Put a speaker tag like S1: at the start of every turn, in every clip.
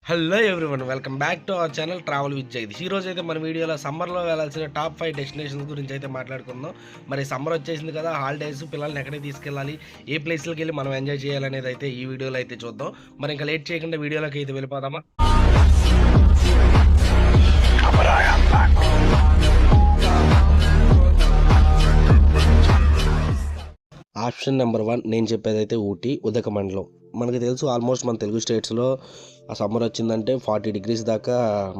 S1: Hello everyone welcome back to our channel travel with Jagadish. ఈ రోజు అయితే మన వీడియోలో సమ్మర్లో వెళ్ళాల్సిన టాప్ 5 డెస్టినేషన్స్ గురించి అయితే మాట్లాడుకుందాం. మరి సమ్మర్ వచ్చేసింది కదా, హాలిడేస్, పిల్లల్ని ఎక్కడికి తీసుకెళ్ళాలి, ఏ ప్లేస్లకి వెళ్ళి మనం ఎంజాయ్ చేయాలనేది అయితే ఈ వీడియోలో అయితే చూద్దాం. మరి ఇంకా లేట్ చేయకుండా వీడియోలోకి అయితే వెళ్ళిపోదామా. ఆప్షన్ నెంబర్ 1 నేను చెప్పేదైతే ఊటీ, ఉదకమండలం. మనకు తెలుసు ఆల్మోస్ట్ మన తెలుగు స్టేట్స్లో ఆ సమ్మర్ వచ్చిందంటే 40 డిగ్రీస్ దాకా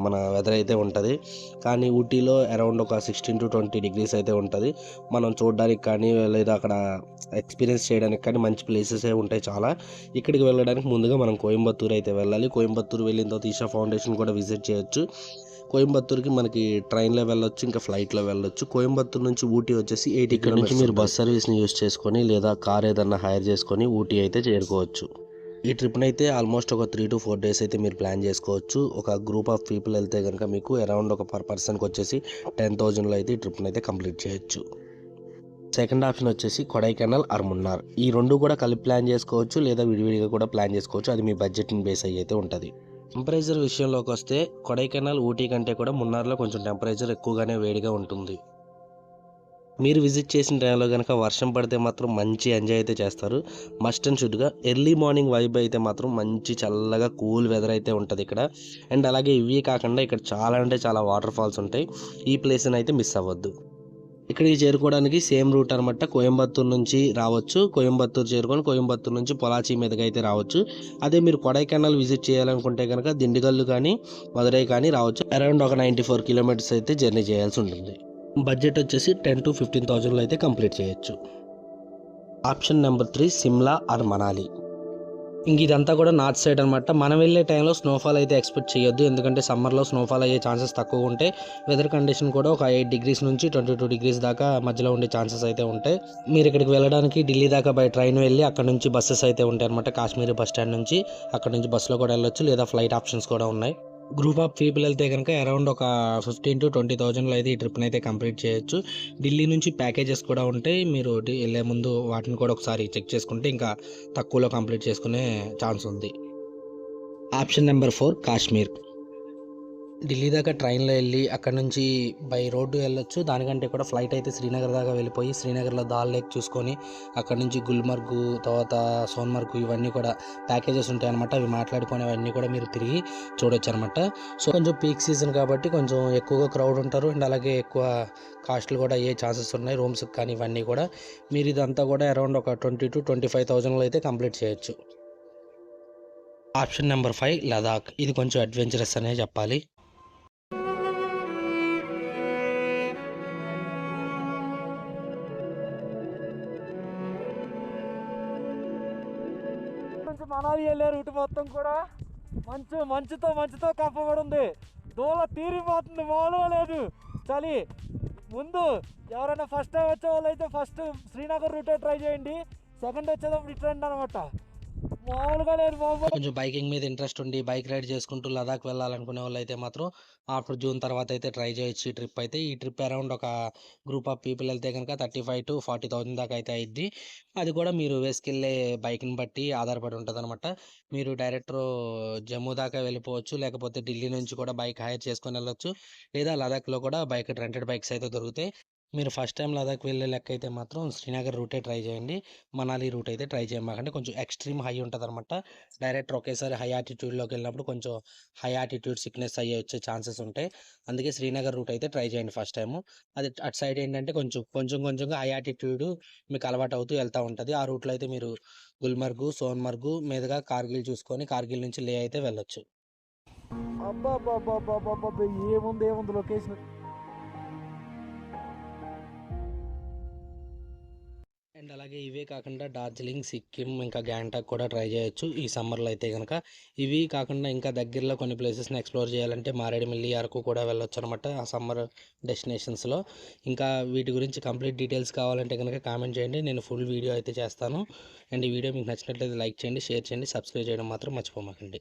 S1: మన వెదర్ అయితే ఉంటుంది. కానీ ఊటీలో అరౌండ్ ఒక 16 to 20 డిగ్రీస్ అయితే ఉంటుంది. మనం చూడడానికి కానీ లేదా అక్కడ ఎక్స్పీరియన్స్ చేయడానికి కానీ మంచి ప్లేసెసే ఉంటాయి చాలా. ఇక్కడికి వెళ్ళడానికి ముందుగా మనం కోయంబత్తూర్ అయితే వెళ్ళాలి. కోయంబత్తూర్ వెళ్ళిన తర్వాత ఈషా ఫౌండేషన్ కూడా విజిట్ చేయొచ్చు. కోయంబత్తూర్కి మనకి ట్రైన్లో వెళ్ళొచ్చు, ఇంకా ఫ్లైట్లో వెళ్ళొచ్చు. కోయంబత్తూర్ నుంచి ఊటీ వచ్చేసి 80 కిలోమీటర్స్. మీరు బస్ సర్వీస్ని యూస్ చేసుకొని లేదా కార్ ఏదన్నా హైర్ చేసుకొని ఊటీ అయితే చేరుకోవచ్చు. ఈ ట్రిప్ని అయితే ఆల్మోస్ట్ ఒక 3 to 4 డేస్ అయితే మీరు ప్లాన్ చేసుకోవచ్చు. ఒక గ్రూప్ ఆఫ్ పీపుల్ వెళ్తే కనుక మీకు అరౌండ్ ఒక పర్ పర్సన్కి వచ్చేసి 10,000లో అయితే ఈ ట్రిప్ని అయితే కంప్లీట్ చేయొచ్చు. సెకండ్ ఆప్షన్ వచ్చేసి కొడైకెనాల్ ఆర్ మున్నార్. ఈ రెండు కూడా కలిపి ప్లాన్ చేసుకోవచ్చు లేదా విడివిడిగా కూడా ప్లాన్ చేసుకోవచ్చు. అది మీ బడ్జెట్ని బేస్ అయ్యి అయితే ఉంటుంది. టెంపరేచర్ విషయంలోకి వస్తే కొడైకెనాల్, ఊటీ కంటే కూడా మున్నార్లో కొంచెం టెంపరేచర్ ఎక్కువగానే వేడిగా ఉంటుంది. మీరు విజిట్ చేసిన టైంలో కనుక వర్షం పడితే మాత్రం మంచి ఎంజాయ్ అయితే చేస్తారు. మస్ట్ అండ్ షుడ్గా ఎర్లీ మార్నింగ్ వైబ్ అయితే మాత్రం మంచి చల్లగా కూల్ వెదర్ అయితే ఉంటుంది ఇక్కడ. అండ్ అలాగే ఇవి కాకుండా ఇక్కడ చాలా అంటే చాలా వాటర్ ఫాల్స్ ఉంటాయి. ఈ ప్లేస్ని అయితే మిస్ అవ్వద్దు. ఇక్కడికి చేరుకోవడానికి సేమ్ రూట్ అనమాట. కోయంబత్తూర్ నుంచి రావచ్చు, కోయంబత్తూర్ చేరుకొని కోయంబత్తూర్ నుంచి పొలాచి మీదకి అయితే రావచ్చు. అదే మీరు కొడైకెనాల్ విజిట్ చేయాలనుకుంటే కనుక దిండిగల్లు కానీ మదురై కానీ రావచ్చు. అరౌండ్ ఒక 94 కిలోమీటర్స్ అయితే జర్నీ చేయాల్సి ఉంటుంది. బడ్జెట్ వచ్చేసి 10 to 15,000లో అయితే కంప్లీట్ చేయొచ్చు. Option number 3 Shimla or Manali. ఇంక ఇదంతా కూడా నార్త్ సైడ్ అనమాట. మనం వెళ్ళే టైంలో స్నోఫాల్ అయితే ఎక్స్పెక్ట్ చేయొద్దు, ఎందుకంటే సమ్మర్లో స్నోఫాల్ అయ్యే ఛాన్సెస్ తక్కువ ఉంటాయి. వెదర్ కండిషన్ కూడా ఒక 8 డిగ్రీస్ నుంచి 22 డిగ్రీస్ దాకా మధ్యలో ఉండే ఛాన్సెస్ అయితే ఉంటాయి. మీరు ఇక్కడికి వెళ్ళడానికి ఢిల్లీ దాకా బై ట్రైన్ వెళ్ళి అక్కడ నుంచి బస్సెస్ అయితే ఉంటాయి అనమాట. కాశ్మీరీ బస్ స్టాండ్ నుంచి అక్కడ నుంచి బస్సులో కూడా వెళ్ళొచ్చు, లేదా ఫ్లైట్ ఆప్షన్స్ కూడా ఉన్నాయి. గ్రూప్ ఆఫ్ పీపుల్ వెళ్తే కనుక అరౌండ్ ఒక 15 to 20,000లో అయితే ఈ ట్రిప్ని అయితే కంప్లీట్ చేయొచ్చు. ఢిల్లీ నుంచి ప్యాకేజెస్ కూడా ఉంటాయి. మీరు వెళ్ళే ముందు వాటిని కూడా ఒకసారి చెక్ చేసుకుంటే ఇంకా తక్కువలో కంప్లీట్ చేసుకునే ఛాన్స్ ఉంది. Option number 4 Kashmir. ఢిల్లీ దాకా ట్రైన్లో వెళ్ళి అక్కడ నుంచి బై రోడ్డు వెళ్ళొచ్చు. దానికంటే కూడా ఫ్లైట్ అయితే శ్రీనగర్ దాకా వెళ్ళిపోయి శ్రీనగర్లో దాల్ లేక్ చూసుకొని అక్కడ నుంచి గుల్మర్గు, తర్వాత సోన్మర్గు ఇవన్నీ కూడా ప్యాకేజెస్ ఉంటాయి అనమాట. అవి మాట్లాడుకొని అవన్నీ కూడా మీరు తిరిగి చూడొచ్చు అనమాట. సో కొంచెం పీక్ సీజన్ కాబట్టి కొంచెం ఎక్కువగా క్రౌడ్ ఉంటారు. అండ్ అలాగే ఎక్కువ కాస్ట్లు కూడా అయ్యే ఛాన్సెస్ ఉన్నాయి, రూమ్స్కి కానీ ఇవన్నీ కూడా. మీరు ఇదంతా కూడా అరౌండ్ ఒక 20 to 25,000లో అయితే కంప్లీట్ చేయొచ్చు. Option number 5 Ladakh. ఇది కొంచెం అడ్వెంచరస్ అనే చెప్పాలి.
S2: మనాలి వెళ్ళే రూట్ మొత్తం కూడా మంచుతో కప్పబడి ఉంది. దూల తీరిపోతుంది, మామూలుగా లేదు చలి. ముందు ఎవరైనా ఫస్ట్ టైం వచ్చే వాళ్ళు అయితే ఫస్ట్ శ్రీనగర్ రూటే ట్రై చేయండి. సెకండ్ వచ్చేటప్పుడు ఇట్రండి అనమాట. మామూలుగా లేదు.
S1: కొంచెం బైకింగ్ మీద ఇంట్రెస్ట్ ఉండి బైక్ రైడ్ చేసుకుంటూ లదాఖ్ వెళ్ళాలనుకునే వాళ్ళు అయితే మాత్రం ఆఫ్టర్ జూన్ తర్వాత అయితే ట్రై చేయొచ్చు ఈ ట్రిప్ అయితే. ఈ ట్రిప్ అరౌండ్ ఒక గ్రూప్ ఆఫ్ పీపుల్ వెళ్తే కనుక 35 to 40,000 దాకా అయితే అయింది. అది కూడా మీరు వేసుకెళ్ళే బైక్ని బట్టి ఆధారపడి ఉంటుంది అనమాట. మీరు డైరెక్ట్ జమ్మూ దాకా వెళ్ళిపోవచ్చు, లేకపోతే ఢిల్లీ నుంచి కూడా బైక్ హైర్ చేసుకొని వెళ్ళొచ్చు, లేదా లదాఖ్లో కూడా రెంటెడ్ బైక్స్ అయితే దొరుకుతాయి. మీరు ఫస్ట్ టైం లదాఖ్ వెళ్ళే లెక్క అయితే మాత్రం శ్రీనగర్ రూటే ట్రై చేయండి. మనాలి రూట్ అయితే ట్రై చేయమాకండి, కొంచెం ఎక్స్ట్రీమ్ హై ఉంటుంది అనమాట. డైరెక్ట్ ఒకేసారి హై ఆటిట్యూడ్లోకి వెళ్ళినప్పుడు కొంచెం హై ఆటిట్యూడ్ సిక్నెస్ అయ్యే వచ్చే ఛాన్సెస్ ఉంటాయి. అందుకే శ్రీనగర్ రూట్ అయితే ట్రై చేయండి ఫస్ట్ టైము. అది అటు సైడ్ ఏంటంటే కొంచెంగా హై ఆటిట్యూడ్ మీకు అలవాటు అవుతూ వెళ్తూ ఉంటుంది. ఆ రూట్లో అయితే మీరు గుల్మర్గు, సోన్మర్గు మీదుగా కార్గిల్ చూసుకొని కార్గిల్ నుంచి లే అయితే వెళ్ళొచ్చు.
S2: అబ్బా ఏముంది లొకేషన్.
S1: అండ్ అలాగే ఇవే కాకుండా డార్జిలింగ్, సిక్కిం, ఇంకా గ్యాంగ్టాక్ కూడా ట్రై చేయొచ్చు ఈ సమ్మర్లో అయితే కనుక. ఇవి కాకుండా ఇంకా దగ్గరలో కొన్ని ప్లేసెస్ని ఎక్స్ప్లోర్ చేయాలంటే మారేడుమిల్లి, అరకు కూడా వెళ్ళొచ్చు అనమాట ఆ సమ్మర్ డెస్టినేషన్స్లో. ఇంకా వీటి గురించి కంప్లీట్ డీటెయిల్స్ కావాలంటే కనుక కామెంట్ చేయండి, నేను ఫుల్ వీడియో అయితే చేస్తాను. అండ్ ఈ వీడియో మీకు నచ్చినట్లయితే లైక్ చేయండి, షేర్ చేయండి, సబ్స్క్రైబ్ చేయడం మాత్రం మర్చిపోమాకండి.